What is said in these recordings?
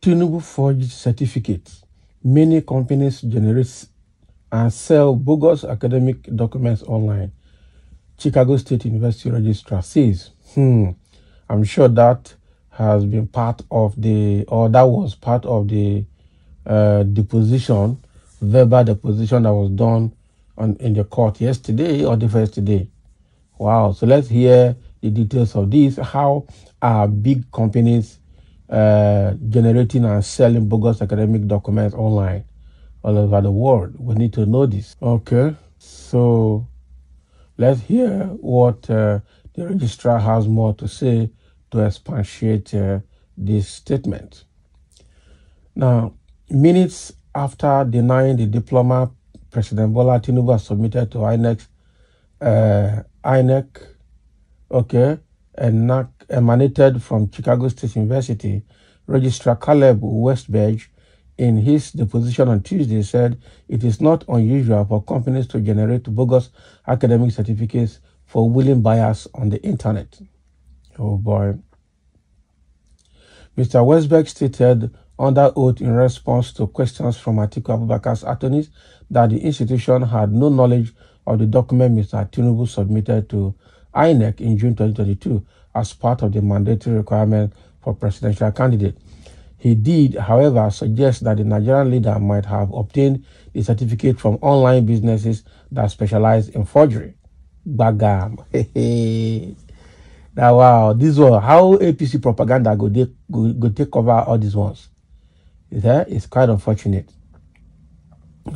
Tinubu forged certificates. Many companies generate and sell bogus academic documents online. Chicago State University Registrar says, I'm sure that has been part of the, or that was part of the deposition, verbal deposition that was done in the court yesterday or the first day. Wow. So let's hear the details of this. How are big companies generating and selling bogus academic documents online all over the world? We need to know this. Okay. So let's hear what the registrar has more to say to expatiate this statement. Now, minutes after denying the diploma President Bola Tinubu has submitted to Inec, emanated from Chicago State University, Registrar Caleb Westberg, in his deposition on Tuesday, said it is not unusual for companies to generate bogus academic certificates for willing buyers on the internet. Oh boy. Mr. Westberg stated under oath in response to questions from Atiku Abubakar's attorneys that the institution had no knowledge of the document Mr. Tinubu submitted to Inec in June 2022 as part of the mandatory requirement for presidential candidate. He did, however, suggest that the Nigerian leader might have obtained the certificate from online businesses that specialize in forgery. Bagam. Now, wow, this was how APC propaganda go take cover all these ones. It's quite unfortunate.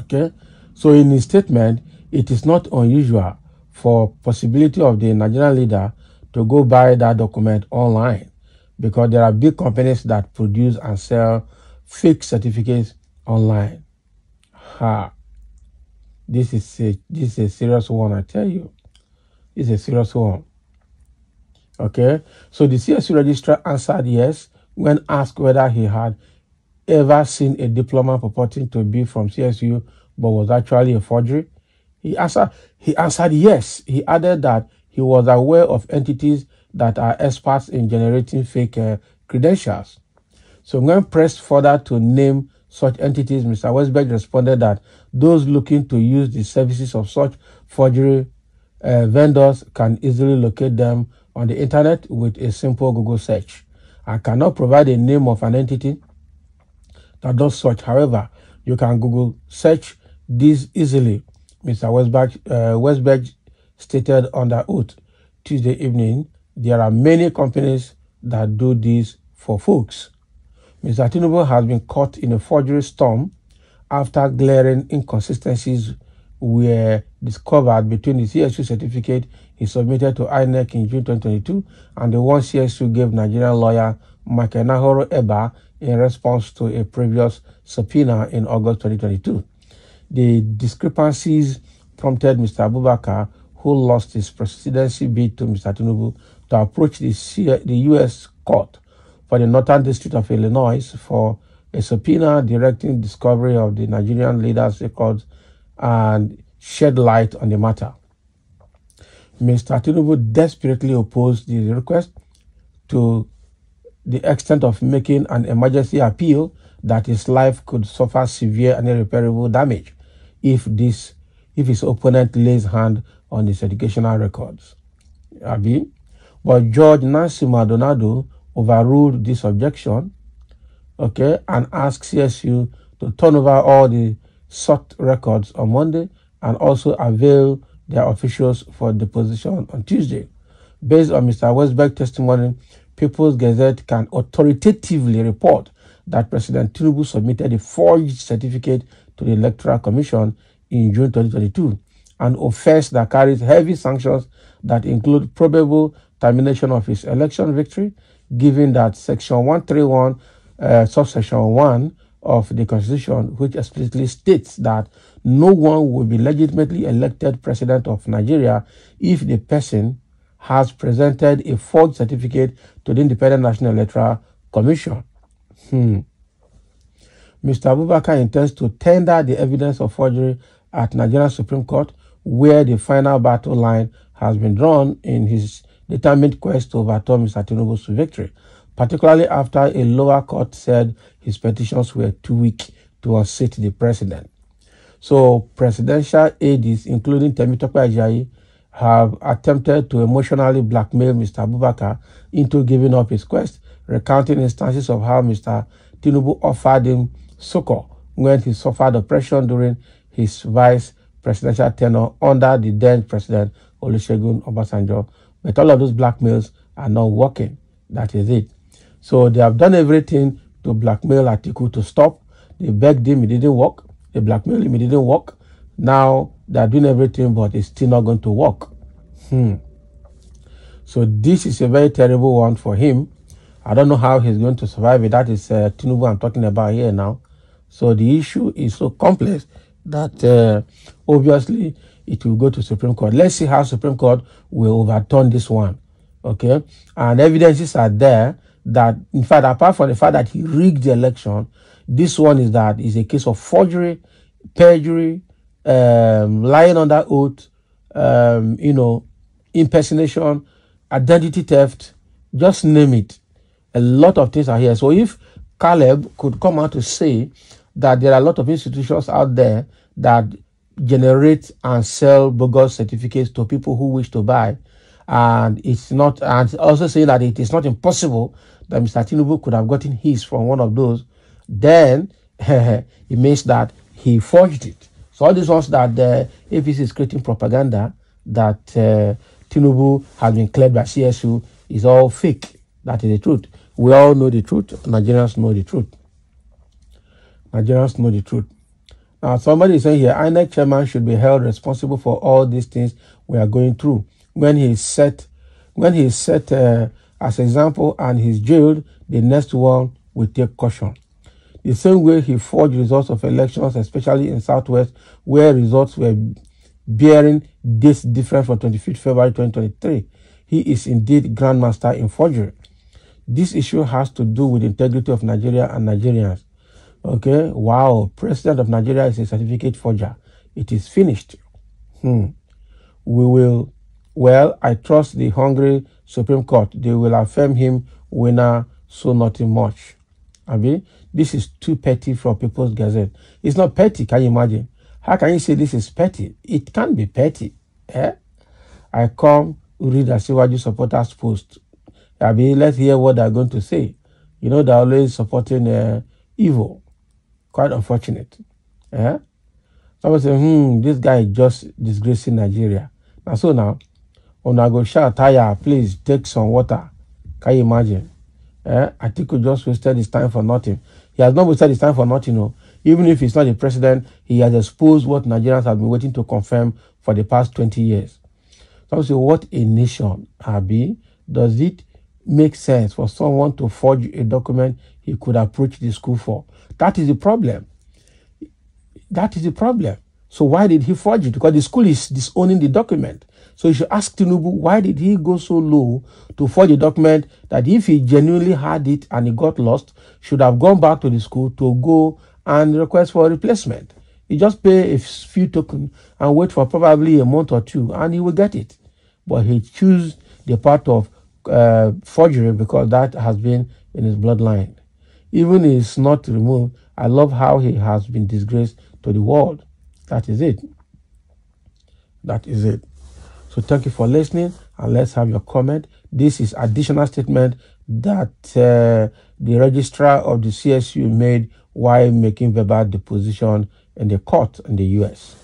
Okay, so in his statement, it is not unusual for possibility of the Nigerian leader to go buy that document online, because there are big companies that produce and sell fake certificates online. This is a serious one, I tell you. It's a serious one. Okay, so the CSU registrar answered yes when asked whether he had ever seen a diploma purporting to be from CSU but was actually a forgery. He answered yes. He added that he was aware of entities that are experts in generating fake credentials. So when pressed further to name such entities, Mr. Westberg responded that those looking to use the services of such forgery vendors can easily locate them on the internet with a simple Google search. I cannot provide a name of an entity that does such. However, you can Google search this easily, Mr. Westberg stated under oath Tuesday evening. There are many companies that do this for folks. Mr. Tinubu has been caught in a forgery storm after glaring inconsistencies were discovered between the CSU certificate he submitted to Inec in June 2022 and the one CSU gave Nigerian lawyer Michael Nahoro Eba in response to a previous subpoena in August 2022. The discrepancies prompted Mr. Abubakar, who lost his presidency bid to Mr. Tinubu, to approach the U.S. court for the Northern District of Illinois for a subpoena directing discovery of the Nigerian leaders' records and shed light on the matter. Mr. Tinubu desperately opposed the request to the extent of making an emergency appeal that his life could suffer severe and irreparable damage if his opponent lays hand on his educational records. But Judge Nancy Maldonado overruled this objection, and asked CSU to turn over all the sought records on Monday and also avail their officials for deposition on Tuesday. Based on Mr. Westberg's testimony, People's Gazette can authoritatively report that President Tinubu submitted a forged certificate to the Electoral Commission in June 2022, an offense that carries heavy sanctions that include probable termination of his election victory, given that Section 131, subsection 1 of the Constitution, which explicitly states that no one will be legitimately elected president of Nigeria if the person has presented a forged certificate to the Independent National Electoral Commission. Mr. Abubakar intends to tender the evidence of forgery at Nigerian Supreme Court, where the final battle line has been drawn in his determined quest to overturn Mr. Tinubu's victory. particularly after a lower court said his petitions were too weak to unseat the president. So presidential aides, including Temitope Ajayi, have attempted to emotionally blackmail Mr. Abubakar into giving up his quest, recounting instances of how Mr. Tinubu offered him succor when he suffered oppression during his vice presidential tenure under the then president Olusegun Obasanjo. But all of those blackmails are not working. That is it. So they have done everything to blackmail Atiku to stop. They begged him, it didn't work. They blackmailed him, it didn't work. Now they are doing everything, but it's still not going to work. So this is a very terrible one for him. I don't know how he's going to survive it. That is Tinubu I'm talking about here now. So the issue is so complex that obviously it will go to Supreme Court. Let's see how Supreme Court will overturn this one. Okay? And evidences are there that, in fact, apart from the fact that he rigged the election, this one is a case of forgery, perjury, lying under oath, impersonation, identity theft, just name it. A lot of things are here. So if Caleb could come out to say that there are a lot of institutions out there that generate and sell bogus certificates to people who wish to buy, and it's not, and also saying that it is not impossible that Mr. Tinubu could have gotten his from one of those, then it means that he forged it. So all these ones that the APC is creating propaganda that Tinubu has been cleared by CSU is all fake. That is the truth. We all know the truth. Nigerians know the truth. Nigerians know the truth. Now, somebody is saying here, Inec chairman should be held responsible for all these things we are going through. When he is set as example and he's jailed, the next one will take caution. The same way he forged results of elections, especially in Southwest, where results were bearing dates different from 25th February 2023. He is indeed grandmaster in forgery. This issue has to do with the integrity of Nigeria and Nigerians. Okay, wow, President of Nigeria is a certificate forger. It is finished. We will, well, I trust the hungry Supreme Court. They will affirm him winner, so nothing much. Abi, this is too petty for People's Gazette. It's not petty, can you imagine? How can you say this is petty? It can't be petty. I come read Asiwaju supporters post. Abi, let's hear what they're going to say. You know, they're always supporting evil. Quite unfortunate. Someone say, this guy is just disgracing Nigeria. Now, so now, when I go shout, Taya, please take some water. Can you imagine? Atiku just wasted his time for nothing. He has not wasted his time for nothing. No. Even if he's not the president, he has exposed what Nigerians have been waiting to confirm for the past 20 years. Some say, what a nation, Abi. Does it make sense for someone to forge a document he could approach the school for? That is the problem. That is the problem. So why did he forge it? Because the school is disowning the document. So you should ask Tinubu, why did he go so low to forge a document that if he genuinely had it and he got lost, should have gone back to the school to go and request for a replacement? He just pay a few tokens and wait for probably a month or two and he will get it. But he chose the part of forgery because that has been in his bloodline. Even if it's not removed, I love how he has been disgraced to the world. That is it. That is it. So thank you for listening, and let's have your comment. This is additional statement that the registrar of the CSU made while making verbal deposition in the court in the US.